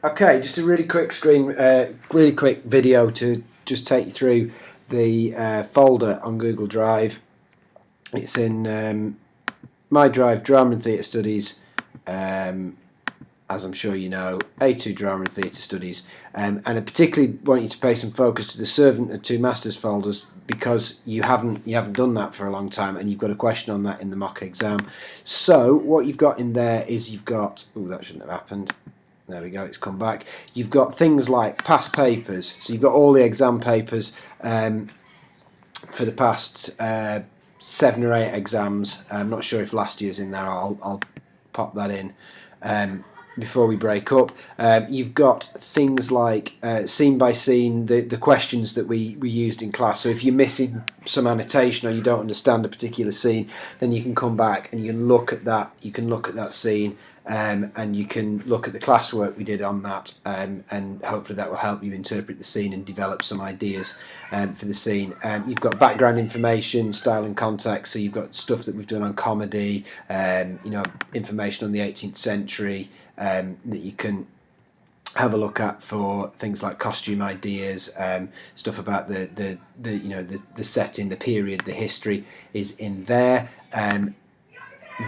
Okay, just a really quick video to just take you through the folder on Google Drive. It's in my drive, Drama and Theatre Studies, as I'm sure you know, A2 Drama and Theatre Studies, and I particularly want you to pay some focus to the Servant and Two Masters folders because you haven't done that for a long time, and you've got a question on that in the mock exam. So what you've got in there is you've got, oh, that shouldn't have happened. There we go, it's come back. You've got things like past papers, so you've got all the exam papers for the past 7 or 8 exams. I'm not sure if last year's in there. I'll pop that in before we break up. You've got things like scene by scene, the questions that we used in class. So if you're missing some annotation or you don't understand a particular scene, then you can come back and you can look at that. You can look at that scene. And you can look at the classwork we did on that, and hopefully that will help you interpret the scene and develop some ideas for the scene. You've got background information, style and context, so you've got stuff that we've done on comedy, information on the 18th century that you can have a look at for things like costume ideas, stuff about the setting, the period, the history is in there.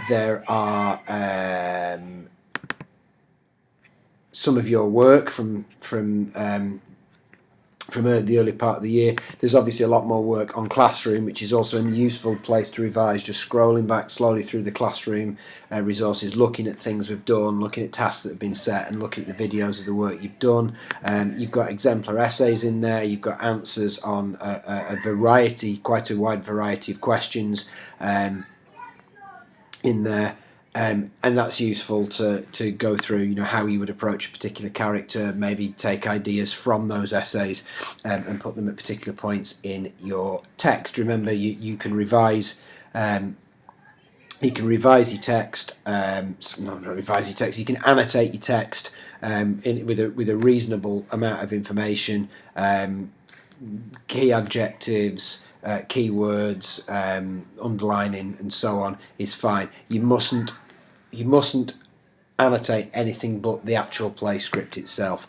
There are some of your work from the early part of the year. There's obviously a lot more work on Classroom, which is also a useful place to revise, just scrolling back slowly through the Classroom resources, looking at things we've done, looking at tasks that have been set, and looking at the videos of the work you've done. You've got exemplar essays in there, you've got answers on a variety, quite a wide variety of questions in there, and that's useful to go through, how you would approach a particular character, maybe take ideas from those essays and put them at particular points in your text. Remember, you can revise. You can revise your text. Not revise your text. You can annotate your text with a reasonable amount of information, key adjectives, keywords, underlining, and so on is fine. You mustn't annotate anything but the actual play script itself.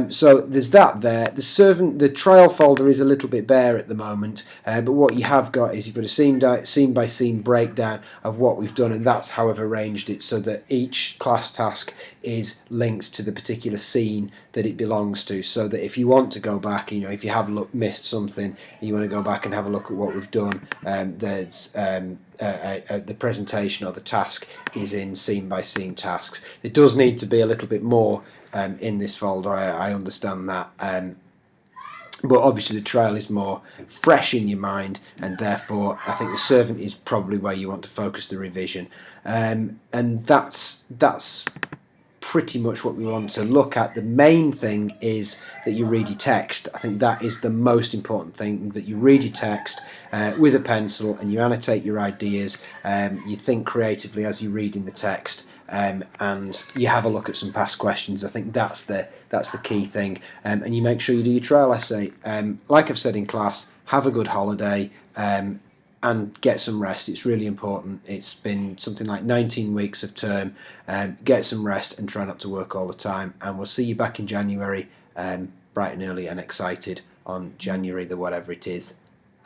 So there's that there. The trial folder is a little bit bare at the moment, but what you have got is you've got a scene by scene breakdown of what we've done, and that's how I've arranged it so that each class task is linked to the particular scene that it belongs to, so that if you want to go back, if you have missed something and you want to go back and have a look at what we've done, there's the presentation or the task is in scene by scene tasks. There does need to be a little bit more in this folder, I understand that, but obviously the trial is more fresh in your mind, and therefore I think the Servant is probably where you want to focus the revision, and that's pretty much what we want to look at. The main thing is that you read your text. I think that is the most important thing, that you read your text with a pencil and you annotate your ideas, you think creatively as you're reading the text, and you have a look at some past questions. I think that's the key thing, and you make sure you do your trial essay. Like I've said in class, have a good holiday, and get some rest. It's really important. It's been something like 19 weeks of term. Get some rest and try not to work all the time. And we'll see you back in January, bright and early and excited on January the whatever it is,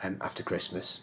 after Christmas.